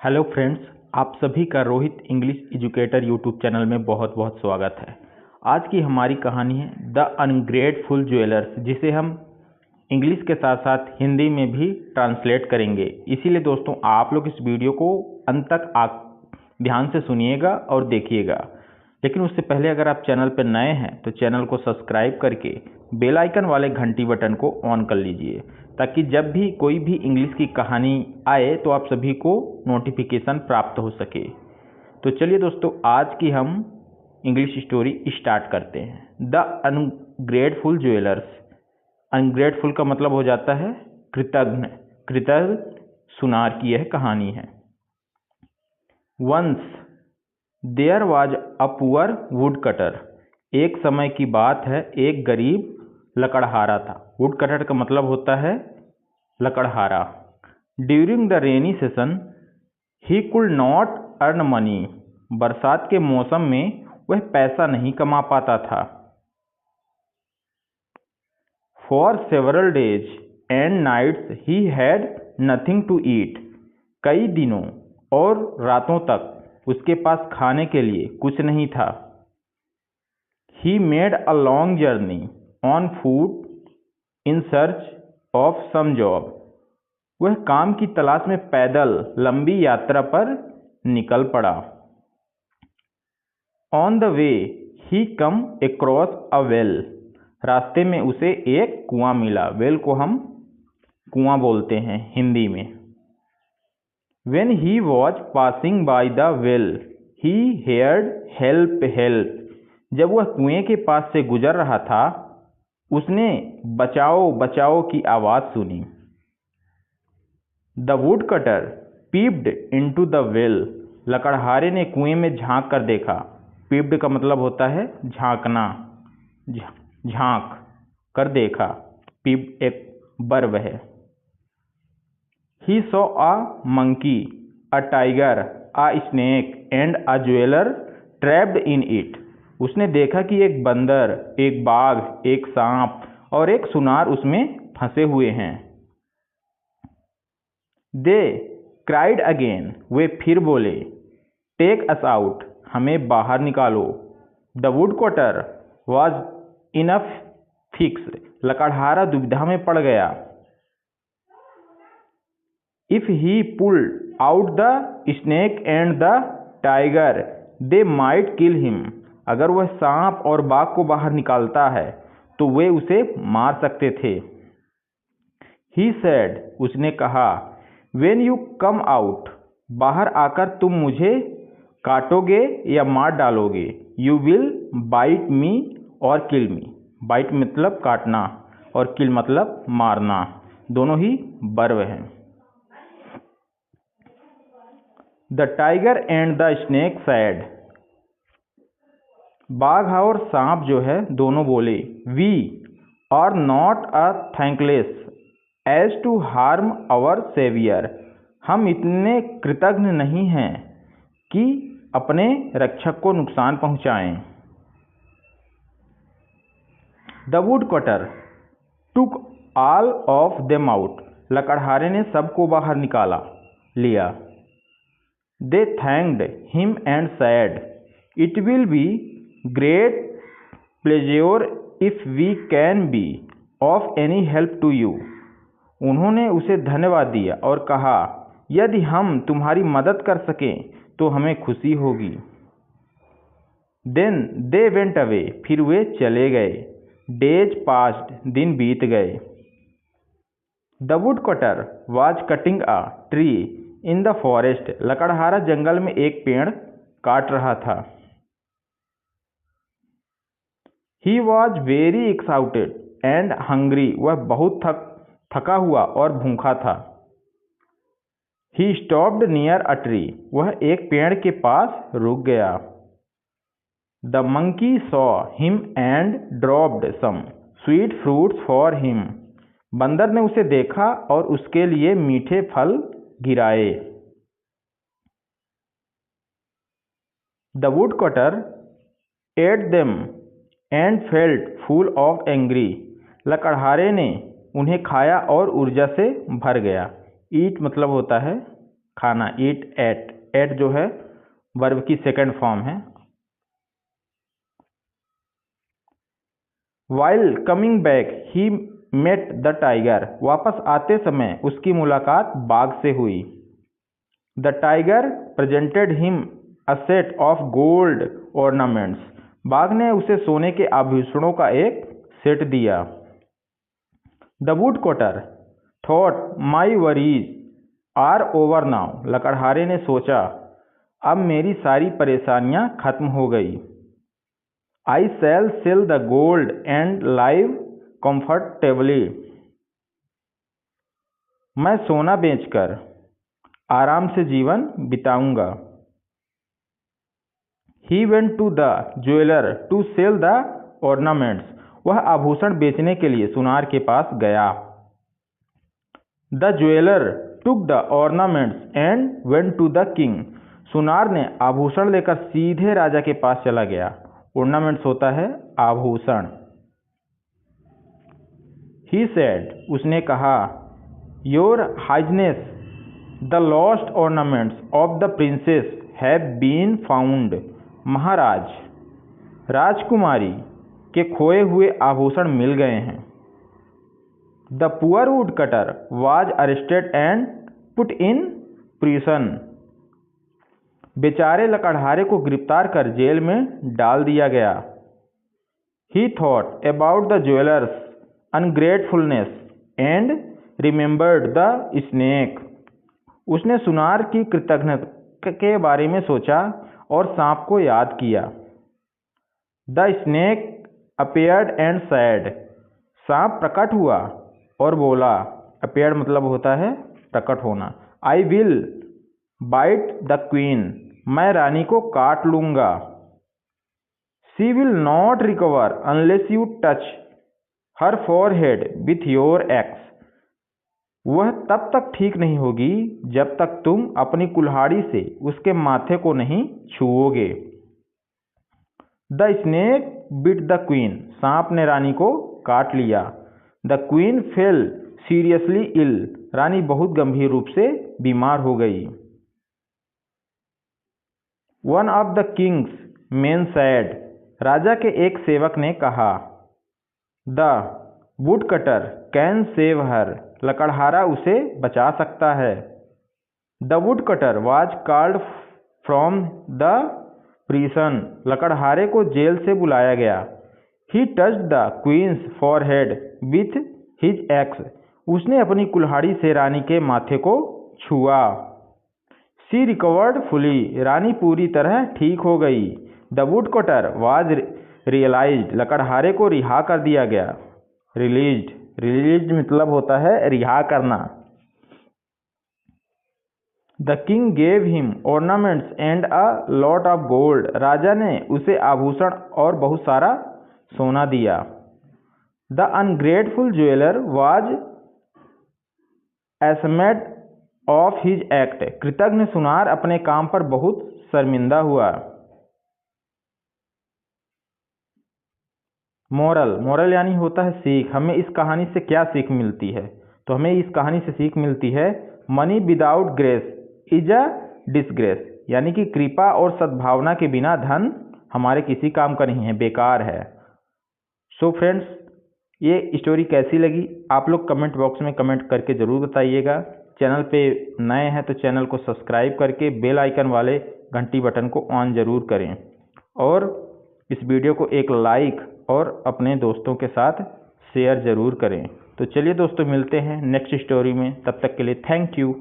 Hello friends, आप सभी का Rohit English educator YouTube channel में बहुत बहुत स्वागत है। आज की हमारी कहानी है द अनग्रेटफुल ज्वेलर्स, जिसे हम इंग्लिश के साथ साथ हिंदी में भी ट्रांसलेट करेंगे। इसीलिए दोस्तों आप लोग इस वीडियो को अंत तक ध्यान से सुनिएगा और देखिएगा। लेकिन उससे पहले अगर आप चैनल पर नए हैं तो चैनल को सब्सक्राइब करके बेल आइकन वाले घंटी बटन को ऑन कर लीजिए, ताकि जब भी कोई भी इंग्लिश की कहानी आए तो आप सभी को नोटिफिकेशन प्राप्त हो सके। तो चलिए दोस्तों, आज की हम इंग्लिश स्टोरी स्टार्ट करते हैं। The ungrateful jewellers. अनग्रेटफुल का मतलब हो जाता है कृतघ्न। कृतज्ञ सुनार की यह कहानी है। Once there was a poor woodcutter. एक समय की बात है, एक गरीब लकड़हारा था। वुड कटर का मतलब होता है लकड़हारा। During the rainy session he could not earn money. बरसात के मौसम में वह पैसा नहीं कमा पाता था। For several days and nights he had nothing to eat. कई दिनों और रातों तक उसके पास खाने के लिए कुछ नहीं था। He made a long journey on foot in search of some job. वह काम की तलाश में पैदल लंबी यात्रा पर निकल पड़ा। On the way he come across a well. रास्ते में उसे एक कुआं मिला। वेल को हम कुआं बोलते हैं हिंदी में। When he was passing by the well, he heard help help. जब वह कुएं के पास से गुजर रहा था, उसने बचाओ बचाओ की आवाज सुनी। The woodcutter peeped into the well. लकड़हारे ने कुएं में झांक कर देखा। Peeped का मतलब होता है झांकना, झांक कर देखा। Peep एक वर्ब है। He saw a monkey, a tiger, a snake and a jeweler trapped in it. उसने देखा कि एक बंदर, एक बाघ, एक सांप और एक सुनार उसमें फंसे हुए हैं। They cried again. वे फिर बोले, Take us out. हमें बाहर निकालो। The woodcutter was in a fix. लकड़हारा दुविधा में पड़ गया। If he pulled out the snake and the tiger, they might kill him. अगर वह सांप और बाघ को बाहर निकालता है तो वे उसे मार सकते थे। He said, उसने कहा, When you come out, बाहर आकर तुम मुझे काटोगे या मार डालोगे। You will bite me or kill me. Bite मतलब काटना और kill मतलब मारना, दोनों ही वर्ब हैं। The tiger and the snake said. बाघ और सांप जो है दोनों बोले, We are not as thankless as to harm our savior. हम इतने कृतज्ञ नहीं हैं कि अपने रक्षक को नुकसान पहुंचाएं। The woodcutter took all of them out. लकड़हारे ने सबको बाहर निकाला लिया। They thanked him and said, It will be great pleasure if we can be of any help to you. उन्होंने उसे धन्यवाद दिया और कहा, यदि हम तुम्हारी मदद कर सकें तो हमें खुशी होगी। Then they went away. फिर वे चले गए। Days passed. दिन बीत गए। The woodcutter was cutting a tree in the forest. लकड़हारा जंगल में एक पेड़ काट रहा था। He was very exhausted and hungry. वह बहुत थका हुआ और भूखा था। He stopped near a tree. वह एक पेड़ के पास रुक गया। The monkey saw him and dropped some sweet fruits for him. बंदर ने उसे देखा और उसके लिए मीठे फल गिराए। The woodcutter ate them and felt full of anger. लकड़हारे ने उन्हें खाया और ऊर्जा से भर गया। Eat मतलब होता है खाना, ईट एट, एट जो है वर्ब की सेकंड फॉर्म है। While coming back, he met the tiger. वापस आते समय उसकी मुलाकात बाघ से हुई। The tiger presented him a set of gold ornaments. बाघ ने उसे सोने के आभूषणों का एक सेट दिया। The woodcutter thought, my worries are over now. लकड़हारे ने सोचा, अब मेरी सारी परेशानियां खत्म हो गई। I shall sell the gold and live comfortably. मैं सोना बेचकर आराम से जीवन बिताऊंगा। He went to the jeweler to sell the ornaments. वह आभूषण बेचने के लिए सुनार के पास गया। The jeweler took the ornaments and went to the king. सुनार ने आभूषण लेकर सीधे राजा के पास चला गया। ornaments होता है आभूषण। He said, उसने कहा, Your Highness, the lost ornaments of the princess have been found. महाराज, राजकुमारी के खोए हुए आभूषण मिल गए हैं। The poor woodcutter was arrested and put in prison. बेचारे लकड़हारे को गिरफ्तार कर जेल में डाल दिया गया। He thought about the jeweler's ungratefulness and remembered the snake. उसने सुनार की कृतज्ञता के बारे में सोचा और सांप को याद किया। The snake appeared and said. सांप प्रकट हुआ और बोला। appeared मतलब होता है प्रकट होना। I will bite the queen. मैं रानी को काट लूंगा। She will not recover unless you touch her forehead with your axe. वह तब तक ठीक नहीं होगी जब तक तुम अपनी कुल्हाड़ी से उसके माथे को नहीं छुओगे। The snake bit the queen. सांप ने रानी को काट लिया। The queen fell seriously ill. रानी बहुत गंभीर रूप से बीमार हो गई। One of the king's men said. राजा के एक सेवक ने कहा, The woodcutter can save her. लकड़हारा उसे बचा सकता है। The woodcutter was called from the prison. लकड़हारे को जेल से बुलाया गया। He touched the queen's forehead with his axe. उसने अपनी कुल्हाड़ी से रानी के माथे को छुआ। She recovered fully. रानी पूरी तरह ठीक हो गई। The woodcutter was released. लकड़हारे को रिहा कर दिया गया। Released मतलब होता है रिहा करना। The king gave him ornaments and a lot of gold. राजा ने उसे आभूषण और बहुत सारा सोना दिया। The ungrateful jeweler was ashamed of his act. कृतज्ञ सुनार अपने काम पर बहुत शर्मिंदा हुआ। मोरल यानी होता है सीख। हमें इस कहानी से क्या सीख मिलती है? तो हमें इस कहानी से सीख मिलती है, money without grace is a disgrace. यानी कि कृपा और सद्भावना के बिना धन हमारे किसी काम का नहीं है, बेकार है। सो फ्रेंड्स, ये स्टोरी कैसी लगी आप लोग कमेंट बॉक्स में कमेंट करके ज़रूर बताइएगा। चैनल पे नए हैं तो चैनल को सब्सक्राइब करके बेल आइकन वाले घंटी बटन को ऑन ज़रूर करें और इस वीडियो को एक लाइक और अपने दोस्तों के साथ शेयर ज़रूर करें। तो चलिए दोस्तों, मिलते हैं नेक्स्ट स्टोरी में। तब तक के लिए थैंक यू।